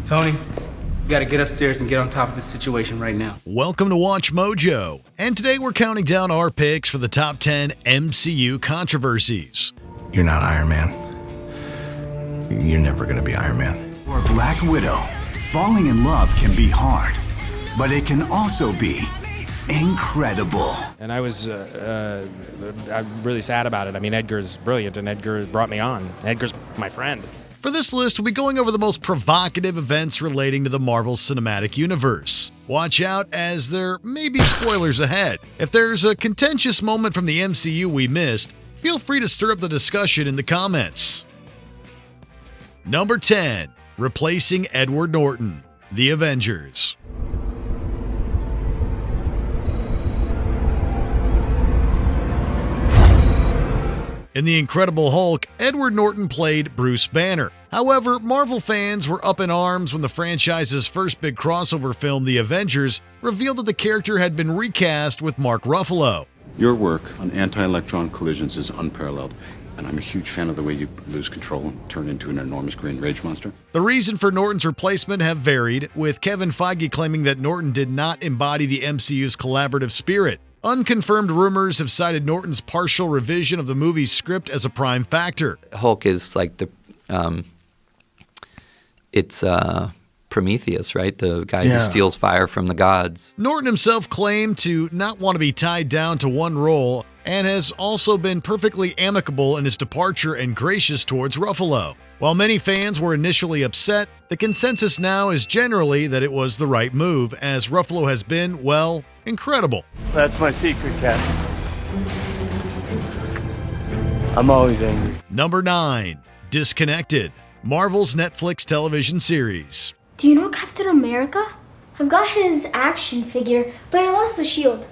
Tony, you gotta get upstairs and get on top of this situation right now. Welcome to Watch Mojo, and today we're counting down our picks for the top 10 MCU controversies. You're not Iron Man. You're never gonna be Iron Man. For Black Widow, falling in love can be hard, but it can also be incredible. And I was I'm really sad about it. I mean, Edgar's brilliant, and Edgar brought me on. Edgar's my friend. For this list, we'll be going over the most provocative events relating to the Marvel Cinematic Universe. Watch out, as there may be spoilers ahead. If there's a contentious moment from the MCU we missed, feel free to stir up the discussion in the comments. Number 10. Replacing Edward Norton, The Avengers. In The Incredible Hulk, Edward Norton played Bruce Banner. However, Marvel fans were up in arms when the franchise's first big crossover film, The Avengers, revealed that the character had been recast with Mark Ruffalo. Your work on anti-electron collisions is unparalleled, and I'm a huge fan of the way you lose control and turn into an enormous green rage monster. The reason for Norton's replacement have varied, with Kevin Feige claiming that Norton did not embody the MCU's collaborative spirit. Unconfirmed rumors have cited Norton's partial revision of the movie's script as a prime factor. Hulk is like the, it's Prometheus, right? The guy who steals fire from the gods. Norton himself claimed to not want to be tied down to one role, and has also been perfectly amicable in his departure and gracious towards Ruffalo. While many fans were initially upset, the consensus now is generally that it was the right move, as Ruffalo has been, well, incredible. That's my secret, Cap. I'm always angry. Number 9. Disconnected, Marvel's Netflix television series. Do you know Captain America? I've got his action figure, but I lost the shield.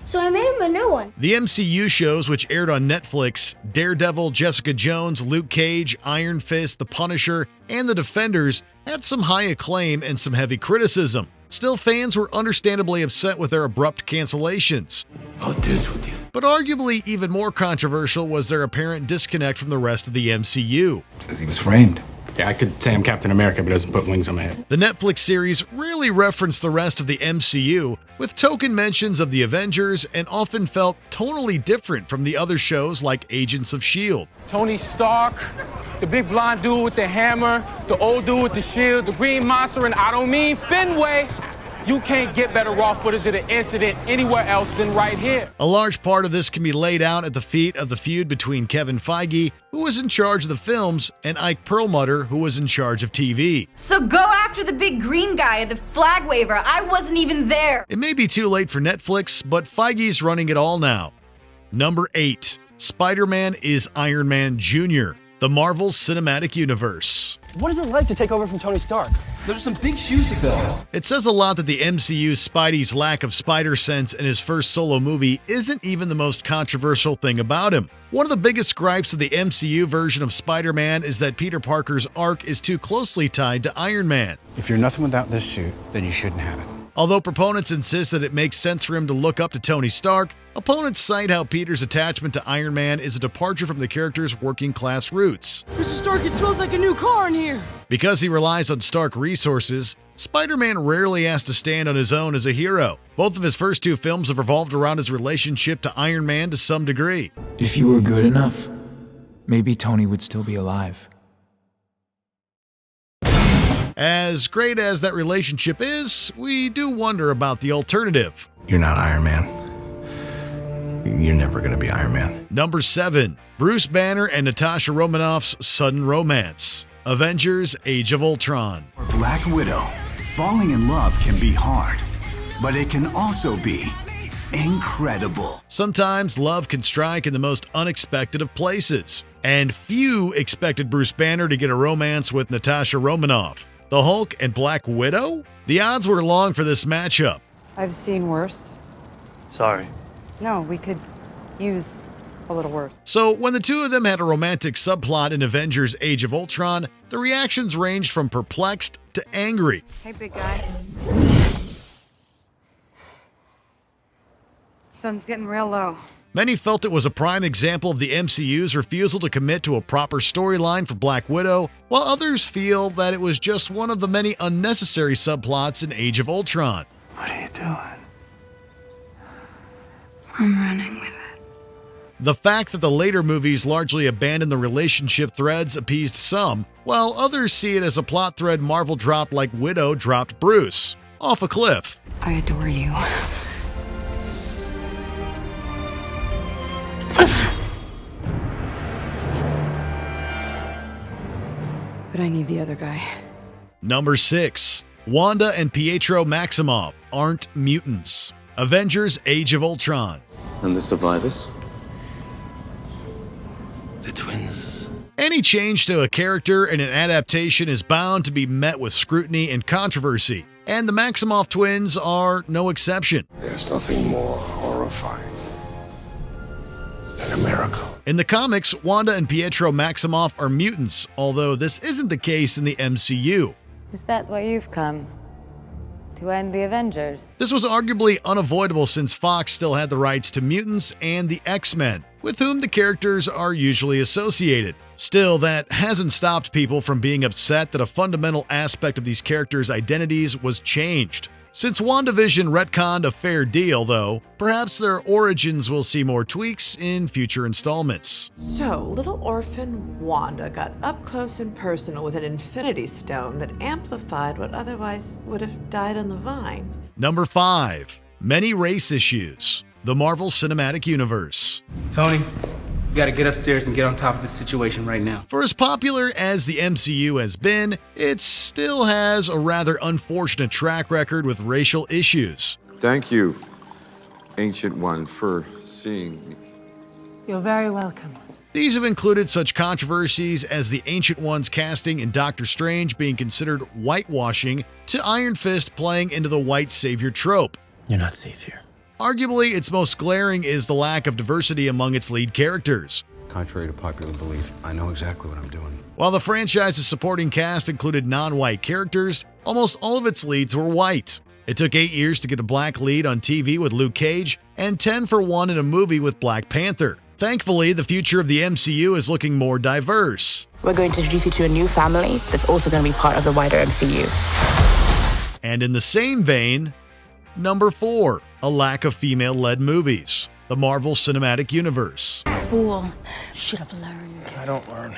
So I made him a new one. The MCU shows, which aired on Netflix, Daredevil, Jessica Jones, Luke Cage, Iron Fist, The Punisher, and The Defenders, had some high acclaim and some heavy criticism. Still, fans were understandably upset with their abrupt cancellations. I'll dance with you. But arguably even more controversial was their apparent disconnect from the rest of the MCU. Says he was framed. Yeah, I could say I'm Captain America, but it doesn't put wings on my head. The Netflix series rarely referenced the rest of the MCU, with token mentions of the Avengers, and often felt tonally different from the other shows like Agents of S.H.I.E.L.D. Tony Stark, the big blonde dude with the hammer, the old dude with the shield, the green monster, and I don't mean Fenway. You can't get better raw footage of the incident anywhere else than right here. A large part of this can be laid out at the feet of the feud between Kevin Feige, who was in charge of the films, and Ike Perlmutter, who was in charge of TV. So go after the big green guy, the flag waver. I wasn't even there. It may be too late for Netflix, but Feige's running it all now. Number 8. Spider-Man is Iron Man Jr., the Marvel Cinematic Universe. What is it like to take over from Tony Stark? There's some big shoes to fill. It says a lot that the MCU's Spidey's lack of spider sense in his first solo movie isn't even the most controversial thing about him. One of the biggest gripes of the MCU version of Spider-Man is that Peter Parker's arc is too closely tied to Iron Man. If you're nothing without this suit, then you shouldn't have it. Although proponents insist that it makes sense for him to look up to Tony Stark, opponents cite how Peter's attachment to Iron Man is a departure from the character's working-class roots. Mr. Stark, it smells like a new car in here! Because he relies on Stark resources, Spider-Man rarely has to stand on his own as a hero. Both of his first two films have revolved around his relationship to Iron Man to some degree. If you were good enough, maybe Tony would still be alive. As great as that relationship is, we do wonder about the alternative. You're not Iron Man. You're never gonna be Iron Man. Number 7. Bruce Banner and Natasha Romanoff's sudden romance. Avengers: Age of Ultron. For Black Widow, falling in love can be hard, but it can also be incredible. Sometimes love can strike in the most unexpected of places, and few expected Bruce Banner to get a romance with Natasha Romanoff. The Hulk and Black Widow? The odds were long for this matchup. I've seen worse. Sorry. No, we could use a little worse. So when the two of them had a romantic subplot in Avengers: Age of Ultron, the reactions ranged from perplexed to angry. Hey, big guy. Sun's getting real low. Many felt it was a prime example of the MCU's refusal to commit to a proper storyline for Black Widow, while others feel that it was just one of the many unnecessary subplots in Age of Ultron. What are you doing? I'm running with it. The fact that the later movies largely abandoned the relationship threads appeased some, while others see it as a plot thread Marvel dropped like Widow dropped Bruce off a cliff. I adore you. But I need the other guy. Number 6. Wanda and Pietro Maximoff aren't mutants. Avengers: Age of Ultron. And the survivors? The twins. Any change to a character in an adaptation is bound to be met with scrutiny and controversy, and the Maximoff twins are no exception. There's nothing more horrifying than a miracle. In the comics, Wanda and Pietro Maximoff are mutants, although this isn't the case in the MCU. Is that why you've come? To end the Avengers? This was arguably unavoidable since Fox still had the rights to mutants and the X-Men, with whom the characters are usually associated. Still, that hasn't stopped people from being upset that a fundamental aspect of these characters' identities was changed. Since WandaVision retconned a fair deal, though, perhaps their origins will see more tweaks in future installments. So, little orphan Wanda got up close and personal with an Infinity Stone that amplified what otherwise would have died on the vine. Number 5. Many race issues. The Marvel Cinematic Universe. Tony, you gotta get upstairs and get on top of this situation right now. For as popular as the MCU has been, it still has a rather unfortunate track record with racial issues. Thank you, Ancient One, for seeing me. You're very welcome. These have included such controversies as the Ancient One's casting in Doctor Strange being considered whitewashing, to Iron Fist playing into the white savior trope. You're not safe here. Arguably, its most glaring is the lack of diversity among its lead characters. Contrary to popular belief, I know exactly what I'm doing. While the franchise's supporting cast included non-white characters, almost all of its leads were white. It took 8 years to get a black lead on TV with Luke Cage, and 10 for 1 in a movie with Black Panther. Thankfully, the future of the MCU is looking more diverse. We're going to introduce you to a new family that's also going to be part of the wider MCU. And in the same vein, number 4, a lack of female-led movies. The Marvel Cinematic Universe. Fool. Should have learned. I don't learn.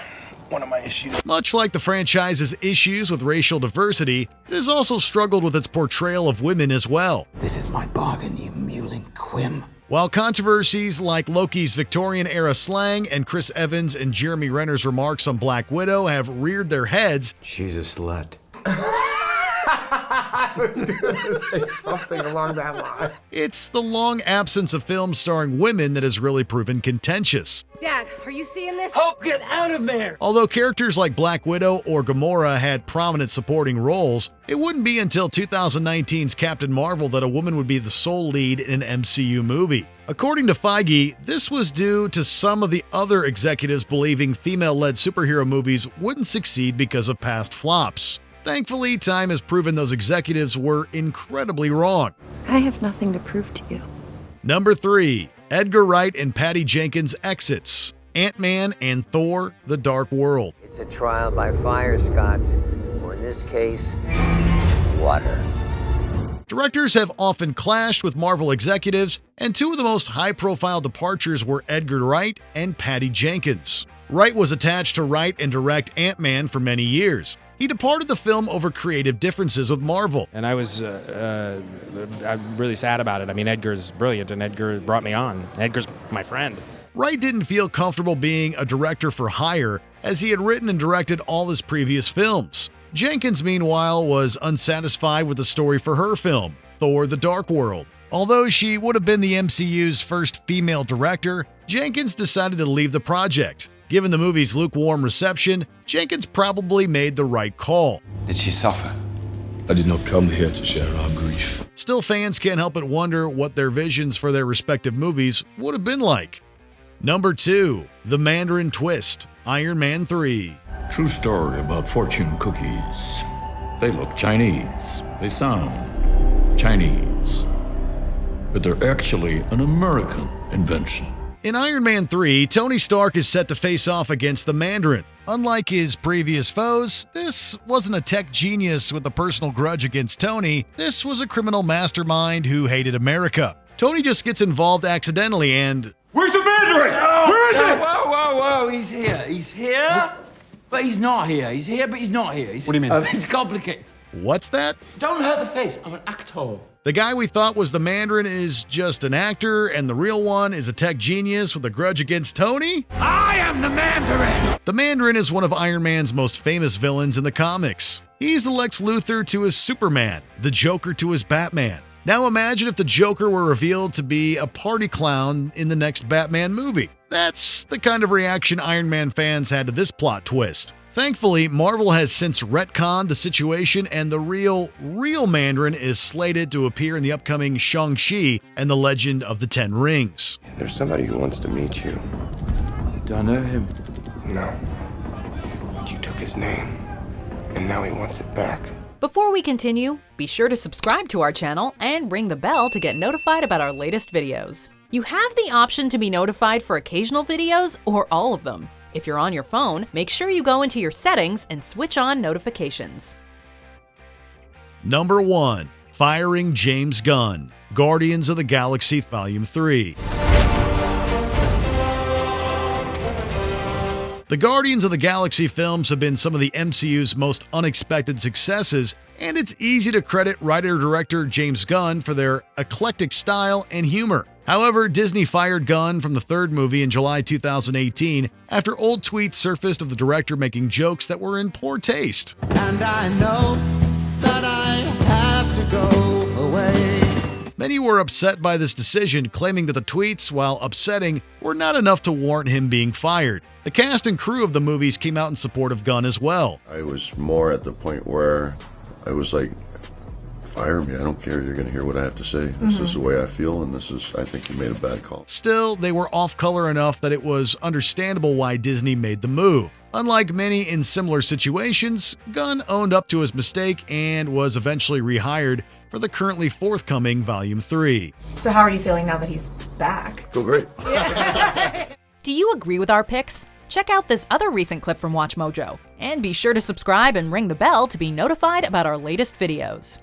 One of my issues. Much like the franchise's issues with racial diversity, it has also struggled with its portrayal of women as well. This is my bargain, you mewling quim. While controversies like Loki's Victorian-era slang and Chris Evans and Jeremy Renner's remarks on Black Widow have reared their heads, She's a slut. I was gonna say something along that line. it's the long absence of films starring women that has really proven contentious. Dad, are you seeing this? Hope, get out of there! Although characters like Black Widow or Gamora had prominent supporting roles, it wouldn't be until 2019's Captain Marvel that a woman would be the sole lead in an MCU movie. According to Feige, this was due to some of the other executives believing female-led superhero movies wouldn't succeed because of past flops. Thankfully, time has proven those executives were incredibly wrong. I have nothing to prove to you. Number 3. Edgar Wright and Patty Jenkins' exits. Ant-Man and Thor: The Dark World. It's a trial by fire, Scott, or in this case, water. Directors have often clashed with Marvel executives, and two of the most high-profile departures were Edgar Wright and Patty Jenkins. Wright was attached to write and direct Ant-Man for many years. He departed the film over creative differences with Marvel. And I was I'm really sad about it. I mean, Edgar's brilliant, and Edgar brought me on. Edgar's my friend. Wright didn't feel comfortable being a director for hire, as he had written and directed all his previous films. Jenkins, meanwhile, was unsatisfied with the story for her film, Thor: The Dark World. Although she would have been the MCU's first female director, Jenkins decided to leave the project. Given the movie's lukewarm reception, Jenkins probably made the right call. Did she suffer? I did not come here to share our grief. Still, fans can't help but wonder what their visions for their respective movies would have been like. Number 2, The Mandarin Twist, Iron Man 3. True story about fortune cookies. They look Chinese. They sound Chinese. But they're actually an American invention. In Iron Man 3, Tony Stark is set to face off against the Mandarin. Unlike his previous foes, this wasn't a tech genius with a personal grudge against Tony. This was a criminal mastermind who hated America. Tony just gets involved accidentally and... Where's the Mandarin? Where is it? Whoa, he's here. He's here, but he's not here. He's here, but he's not here. What do you mean? It's complicated. What's that? Don't hurt the face. I'm an actor. The guy we thought was the Mandarin is just an actor, and the real one is a tech genius with a grudge against Tony? I am the Mandarin! The Mandarin is one of Iron Man's most famous villains in the comics. He's the Lex Luthor to his Superman, the Joker to his Batman. Now imagine if the Joker were revealed to be a party clown in the next Batman movie. That's the kind of reaction Iron Man fans had to this plot twist. Thankfully, Marvel has since retconned the situation, and the real Mandarin is slated to appear in the upcoming Shang-Chi and the Legend of the Ten Rings. There's somebody who wants to meet you. Do I know him? No. But you took his name, and now he wants it back. Before we continue, be sure to subscribe to our channel and ring the bell to get notified about our latest videos. You have the option to be notified for occasional videos or all of them. If you're on your phone, make sure you go into your settings and switch on notifications. Number 1. Firing James Gunn. Guardians of the Galaxy Volume 3. The Guardians of the Galaxy films have been some of the MCU's most unexpected successes, and it's easy to credit writer-director James Gunn for their eclectic style and humor. However, Disney fired Gunn from the third movie in July 2018 after old tweets surfaced of the director making jokes that were in poor taste. And I know that I have to go away. Many were upset by this decision, claiming that the tweets, while upsetting, were not enough to warrant him being fired. The cast and crew of the movies came out in support of Gunn as well. I was more at the point where I was like, fire me, I don't care, you're going to hear what I have to say. This is the way I feel, and I think you made a bad call. Still, they were off color enough that it was understandable why Disney made the move. Unlike many in similar situations, Gunn owned up to his mistake and was eventually rehired for the currently forthcoming Volume 3. So how are you feeling now that he's back? Feel great. Do you agree with our picks? Check out this other recent clip from WatchMojo, and be sure to subscribe and ring the bell to be notified about our latest videos.